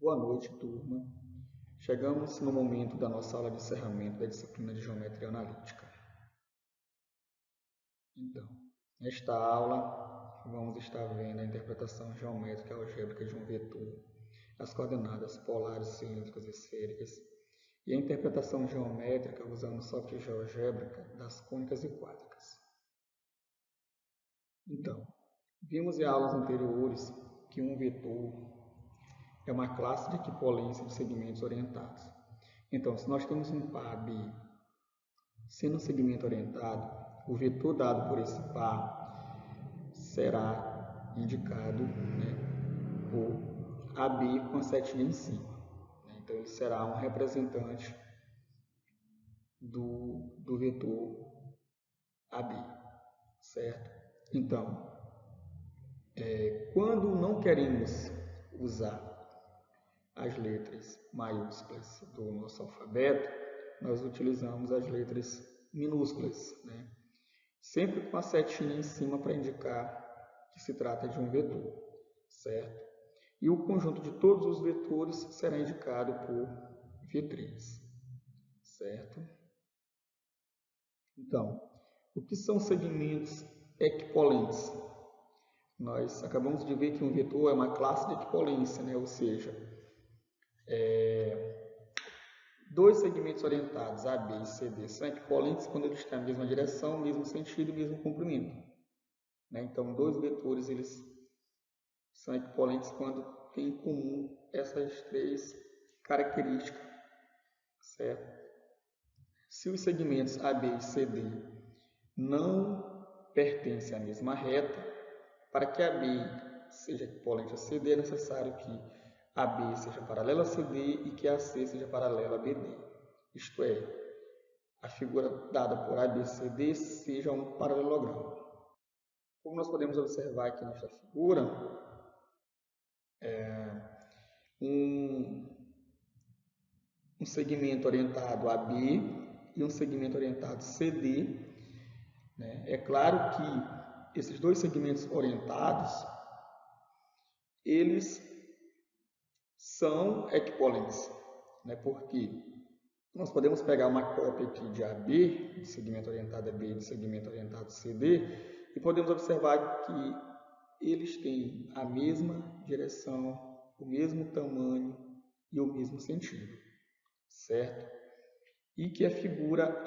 Boa noite, turma. Chegamos no momento da nossa aula de encerramento da disciplina de Geometria Analítica. Então, nesta aula, vamos estar vendo a interpretação geométrica algébrica de um vetor, as coordenadas polares, cilíndricas e esféricas, e a interpretação geométrica usando software GeoGebra das cônicas e quádricas. Então, vimos em aulas anteriores que um vetor é uma classe de equipolência de segmentos orientados. Então, se nós temos um par AB sendo um segmento orientado, o vetor dado por esse par será indicado por AB com a setinha em cima. Então, ele será um representante do vetor AB, certo? Então, quando não queremos usar as letras maiúsculas do nosso alfabeto, nós utilizamos as letras minúsculas, sempre com a setinha em cima para indicar que se trata de um vetor, certo? E o conjunto de todos os vetores será indicado por V3, certo? Então, o que são segmentos equipolentes? Nós acabamos de ver que um vetor é uma classe de equipolência, ou seja, dois segmentos orientados, AB e CD, são equipolentes quando eles têm a mesma direção, mesmo sentido e mesmo comprimento. Então, dois vetores eles são equipolentes quando têm em comum essas três características, certo? Se os segmentos AB e CD não pertencem à mesma reta, para que AB seja equivalente a CD, é necessário que AB seja paralela a CD e que AC seja paralela a BD. Isto é, a figura dada por ABCD seja um paralelogramo. Como nós podemos observar aqui nesta figura, um segmento orientado AB e um segmento orientado CD. É claro que esses dois segmentos orientados, eles são equipolentes, porque nós podemos pegar uma cópia aqui de AB, de segmento orientado AB e de segmento orientado CD, e podemos observar que eles têm a mesma direção, o mesmo tamanho e o mesmo sentido, certo? E que a figura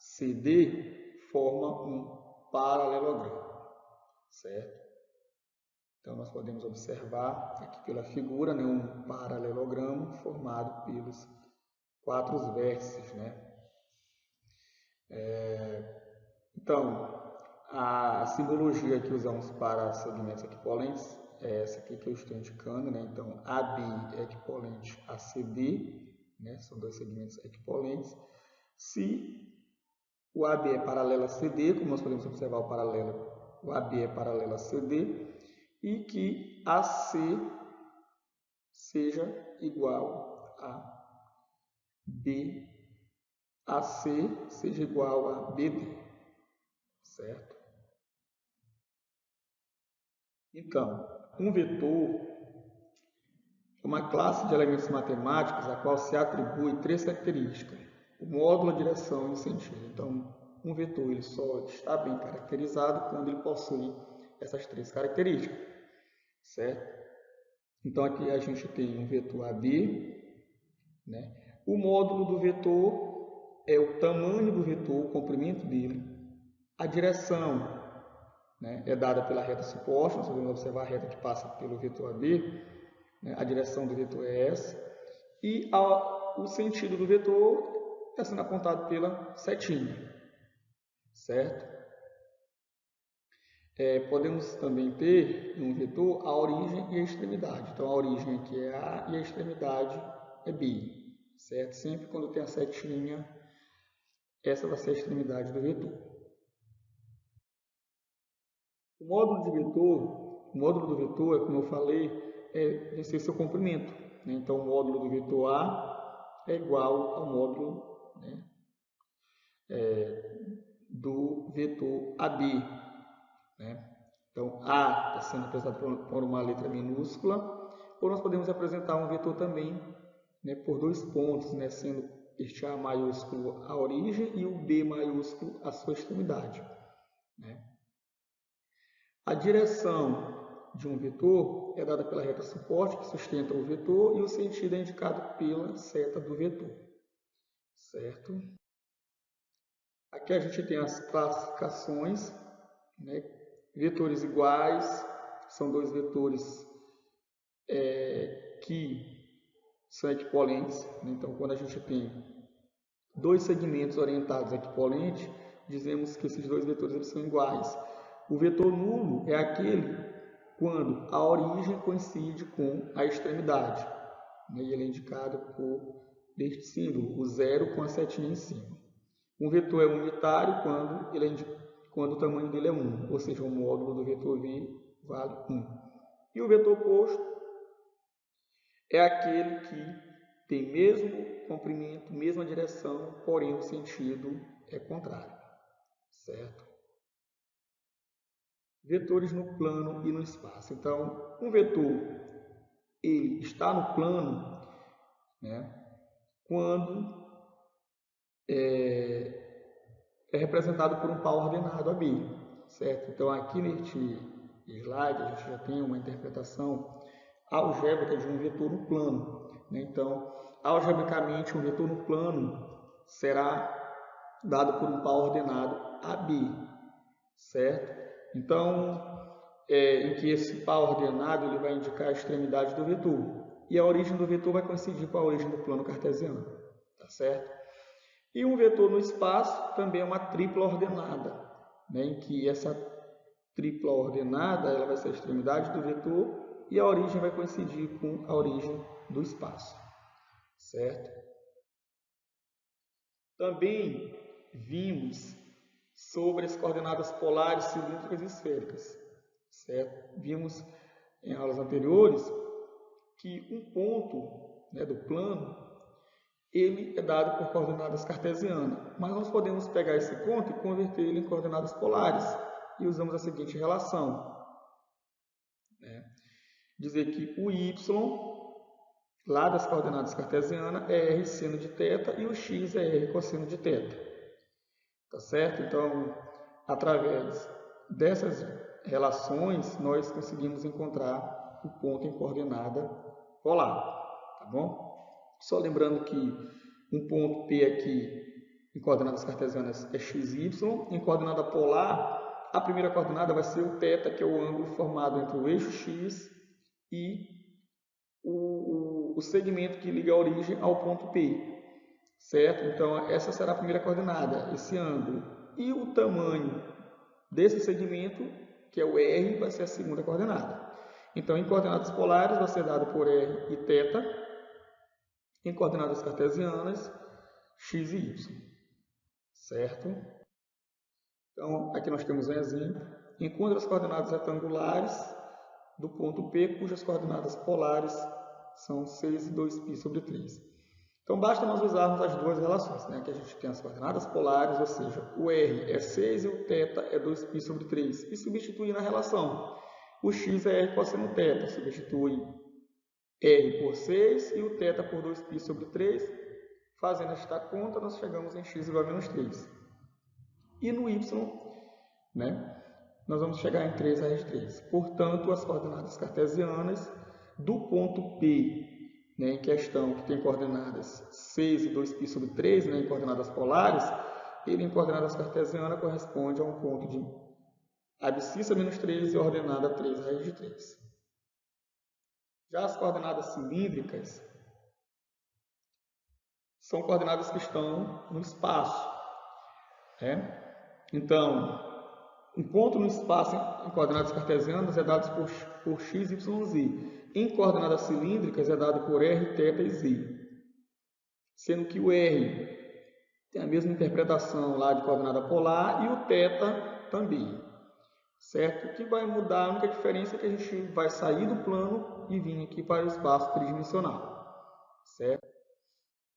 ABCD forma um paralelogramo, certo? Então, nós podemos observar aqui pela figura um paralelogramo formado pelos quatro vértices. Então, a simbologia que usamos para segmentos equipolentes é essa aqui que eu estou indicando. Então, AB é equipolente a CD, são dois segmentos equipolentes. Se o AB é paralelo a CD, como nós podemos observar o AB é paralelo a CD, e que AC seja igual a B, AC seja igual a BD, certo? Então, um vetor é uma classe de elementos matemáticos a qual se atribui três características: o módulo, a direção e o sentido. Então, um vetor ele só está bem caracterizado quando ele possui essas três características, certo? Então, aqui a gente tem um vetor AB, O módulo do vetor é o tamanho do vetor, o comprimento dele. A direção é dada pela reta suposta, nós podemos observar a reta que passa pelo vetor AB, a direção do vetor é essa. E o sentido do vetor está sendo apontado pela setinha, certo? Podemos também ter no vetor a origem e a extremidade. Então, a origem aqui é A e a extremidade é B, certo? Sempre quando tem a setinha, essa vai ser a extremidade do vetor. O módulo do vetor, como eu falei, vai ser seu comprimento. Então, o módulo do vetor A é igual ao módulo do vetor AB. Então, A está sendo representado por uma letra minúscula, ou nós podemos representar um vetor também, né, por dois pontos, né, sendo este A maiúsculo a origem e o B maiúsculo a sua extremidade, né? A direção de um vetor é dada pela reta suporte, que sustenta o vetor, e o sentido é indicado pela seta do vetor, certo? Aqui a gente tem as classificações, né? Vetores iguais são dois vetores que são equipolentes, né? Então, quando a gente tem dois segmentos orientados equipolente, dizemos que esses dois vetores eles são iguais. O vetor nulo é aquele quando a origem coincide com a extremidade, né? E ele é indicado por este símbolo, o zero com a setinha em cima. Um vetor é unitário quando o tamanho dele é 1, ou seja, o módulo do vetor v vale 1. E o vetor oposto é aquele que tem mesmo comprimento, mesma direção, porém o sentido é contrário, certo? Vetores no plano e no espaço. Então, um vetor ele está no plano, né, quando é representado por um par ordenado AB, certo? Então, aqui neste slide, a gente já tem uma interpretação algébrica de um vetor no plano, né? Então, algebricamente, um vetor no plano será dado por um par ordenado AB, certo? Então, em que esse par ordenado ele vai indicar a extremidade do vetor, e a origem do vetor vai coincidir com a origem do plano cartesiano, tá certo? E um vetor no espaço também é uma tripla ordenada, né, em que essa tripla ordenada ela vai ser a extremidade do vetor e a origem vai coincidir com a origem do espaço, certo? Também vimos sobre as coordenadas polares, cilíndricas e esféricas, certo? Vimos em aulas anteriores que um ponto, né, do plano ele é dado por coordenadas cartesianas, mas nós podemos pegar esse ponto e converter ele em coordenadas polares, e usamos a seguinte relação, né? Dizer que o y, lá das coordenadas cartesianas, é r seno de θ e o x é r cosseno de θ, tá certo? Então, através dessas relações, nós conseguimos encontrar o ponto em coordenada polar, tá bom? Só lembrando que um ponto P aqui em coordenadas cartesianas é xy, em coordenada polar, a primeira coordenada vai ser o θ, que é o ângulo formado entre o eixo x e o segmento que liga a origem ao ponto P, certo? Então, essa será a primeira coordenada, esse ângulo. E o tamanho desse segmento, que é o R, vai ser a segunda coordenada. Então, em coordenadas polares, vai ser dado por R e θ. Em coordenadas cartesianas, x e y, certo? Então, aqui nós temos um exemplo. Encontre as coordenadas retangulares do ponto P, cujas coordenadas polares são 6 e 2π sobre 3. Então, basta nós usarmos as duas relações, né? Aqui a gente tem as coordenadas polares, ou seja, o R é 6 e o θ é 2π sobre 3. E substituir na relação. O x é R cosseno θ, substitui R por 6 e o θ por 2π sobre 3. Fazendo esta conta, nós chegamos em x igual a menos 3. E no y, né, nós vamos chegar em 3 raiz de 3. Portanto, as coordenadas cartesianas do ponto P, né, em questão, que tem coordenadas 6 e 2π sobre 3, né, em coordenadas polares, ele em coordenadas cartesianas corresponde a um ponto de abscissa menos 3 e ordenada 3 raiz de 3. Já as coordenadas cilíndricas são coordenadas que estão no espaço, né? Então, um ponto no espaço em coordenadas cartesianas é dado por x, y, z. Em coordenadas cilíndricas é dado por r, θ e z. Sendo que o r tem a mesma interpretação lá de coordenada polar e o θ também, certo? O que vai mudar, a única diferença é que a gente vai sair do plano e vir aqui para o espaço tridimensional, certo?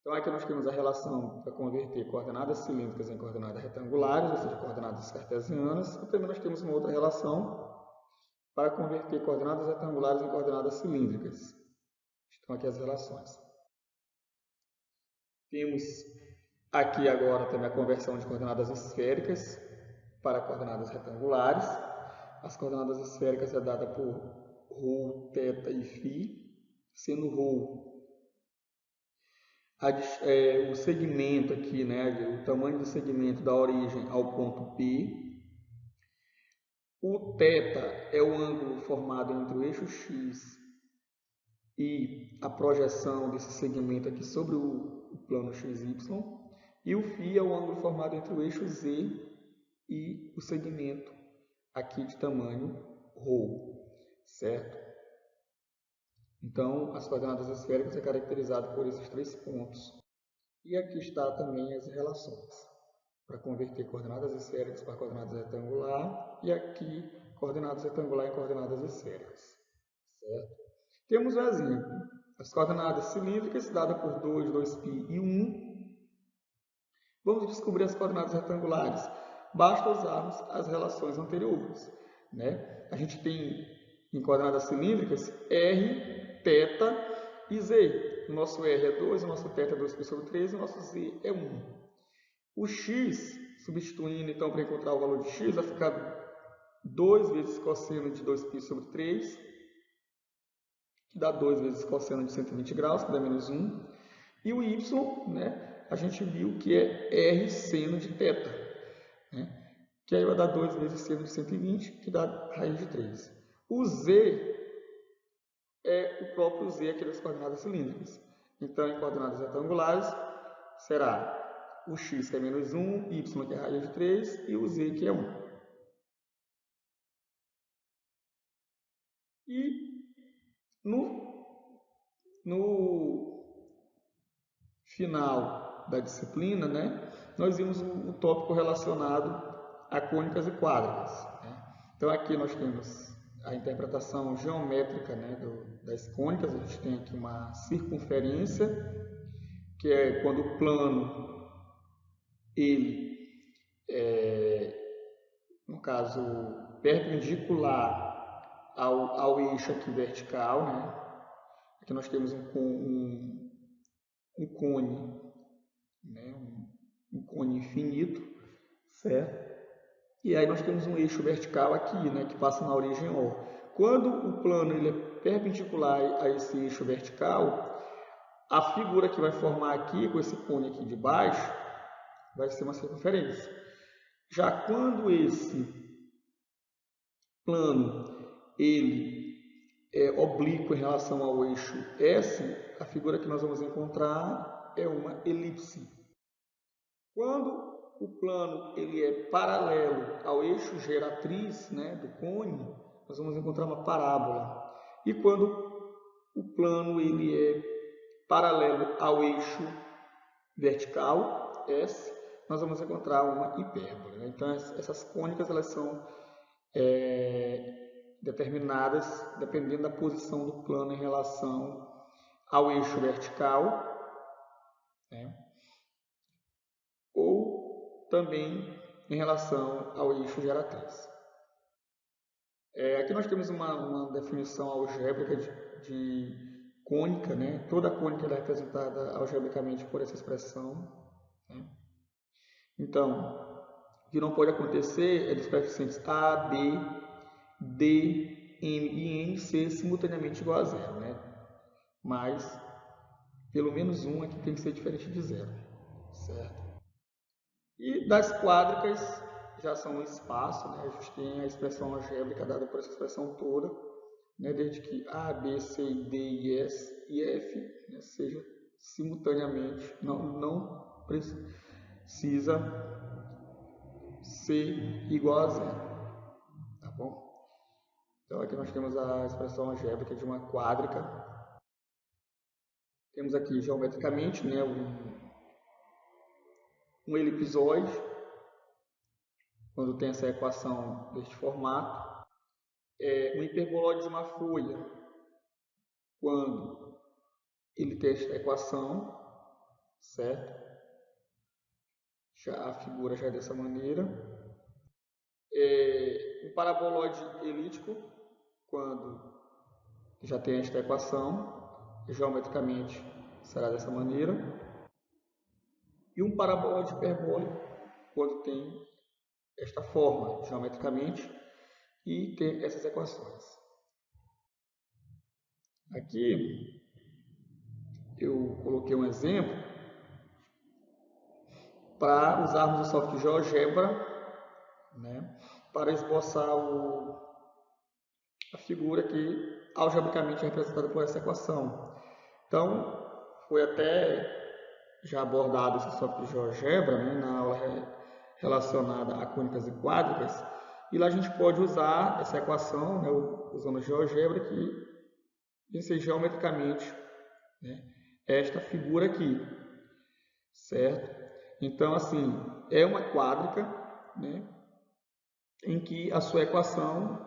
Então, aqui nós temos a relação para converter coordenadas cilíndricas em coordenadas retangulares, ou seja, coordenadas cartesianas, e também nós temos uma outra relação para converter coordenadas retangulares em coordenadas cilíndricas, Estão aqui as relações. Temos aqui agora também a conversão de coordenadas esféricas para coordenadas retangulares. As coordenadas esféricas é dada por ρ, θ e φ, sendo ρ o segmento aqui, né, o tamanho do segmento da origem ao ponto P. O θ é o ângulo formado entre o eixo X e a projeção desse segmento aqui sobre o plano XY. E o φ é o ângulo formado entre o eixo Z e o segmento aqui de tamanho ρ, certo? Então, as coordenadas esféricas é caracterizado por esses 3 pontos. E aqui está também as relações, para converter coordenadas esféricas para coordenadas retangular, e aqui coordenadas retangular em coordenadas esféricas, certo? Temos o exemplo, as coordenadas cilíndricas, dadas por 2, 2π e 1. Vamos descobrir as coordenadas retangulares. Basta usarmos as relações anteriores, né? A gente tem em coordenadas cilíndricas R, θ e Z. O nosso R é 2, o nosso θ é 2π sobre 3 e o nosso Z é 1. O X, substituindo então para encontrar o valor de X, vai ficar 2 vezes cosseno de 2π sobre 3, que dá 2 vezes cosseno de 120 graus, que dá menos 1. E o Y, né, a gente viu que é R seno de θ, né, que aí vai dar 2 vezes seno de 120, que dá raiz de 3. O Z é o próprio Z aqui das coordenadas cilíndricas. Então, em coordenadas retangulares, será o X, que é menos 1, Y, que é raiz de 3, e o Z, que é 1. E no final da disciplina, né, nós vimos o tópico relacionado a cônicas e quádricas, né? Então, aqui nós temos a interpretação geométrica, né, das cônicas. A gente tem aqui uma circunferência, que é quando o plano, ele no caso, perpendicular ao eixo aqui vertical, né? Aqui nós temos um cone, né? um cone infinito, certo? E aí nós temos um eixo vertical aqui, né, que passa na origem O. Quando o plano ele é perpendicular a esse eixo vertical, a figura que vai formar aqui, com esse cone aqui de baixo, vai ser uma circunferência. Já quando esse plano ele é oblíquo em relação ao eixo S, a figura que nós vamos encontrar é uma elipse. Quando o plano ele é paralelo ao eixo geratriz, né, do cone, nós vamos encontrar uma parábola. E quando o plano ele é paralelo ao eixo vertical, S, nós vamos encontrar uma hipérbole, né? Então, essas cônicas elas são determinadas dependendo da posição do plano em relação ao eixo vertical, né? Ou também em relação ao eixo geratriz. Aqui nós temos uma definição algébrica de cônica, né? Toda cônica é representada algebricamente por essa expressão, né? Então, o que não pode acontecer é dos coeficientes A, B, D, M e N ser simultaneamente igual a zero, né? Mas, pelo menos um aqui tem que ser diferente de zero, certo? E das quádricas, já são um espaço, né? A gente tem a expressão algébrica dada por essa expressão toda, né? Desde que A, B, C, D e S e F, né, seja simultaneamente, não precisa ser igual a zero, tá bom? Então aqui nós temos a expressão algébrica de uma quádrica. Temos aqui geometricamente, né, um elipsoide, quando tem essa equação deste formato. Um hiperboloide de uma folha, quando ele tem esta equação, certo? A figura já é dessa maneira. Um paraboloide elíptico, quando já tem esta equação. geometricamente será dessa maneira, e um parabólico hiperbólico quando tem esta forma geometricamente e tem essas equações. Aqui eu coloquei um exemplo para usarmos o software GeoGebra, né, para esboçar a figura que algebricamente é representada por essa equação. Então, foi até já abordado esse software GeoGebra, né, na aula relacionada a cônicas e quádricas, e lá a gente pode usar essa equação, né, usando o GeoGebra, que diz geometricamente, né, esta figura aqui, certo? Então, assim, é uma quádrica, né, em que a sua equação,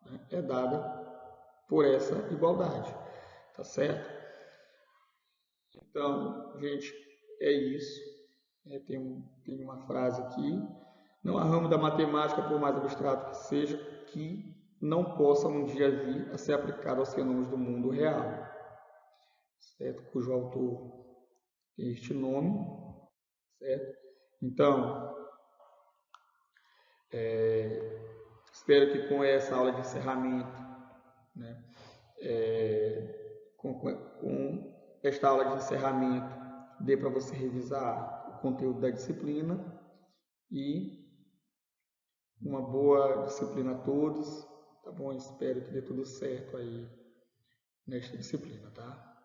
né, é dada por essa igualdade, tá certo? Então, gente, é isso. Tem uma frase aqui: não há ramo da matemática, por mais abstrato que seja, que não possa um dia vir a ser aplicado aos fenômenos do mundo real, certo? Cujo autor tem este nome, certo? Então, espero que com essa aula de encerramento, né, com esta aula de encerramento, dê para você revisar o conteúdo da disciplina, e uma boa disciplina a todos, tá bom? Espero que dê tudo certo aí nesta disciplina, tá?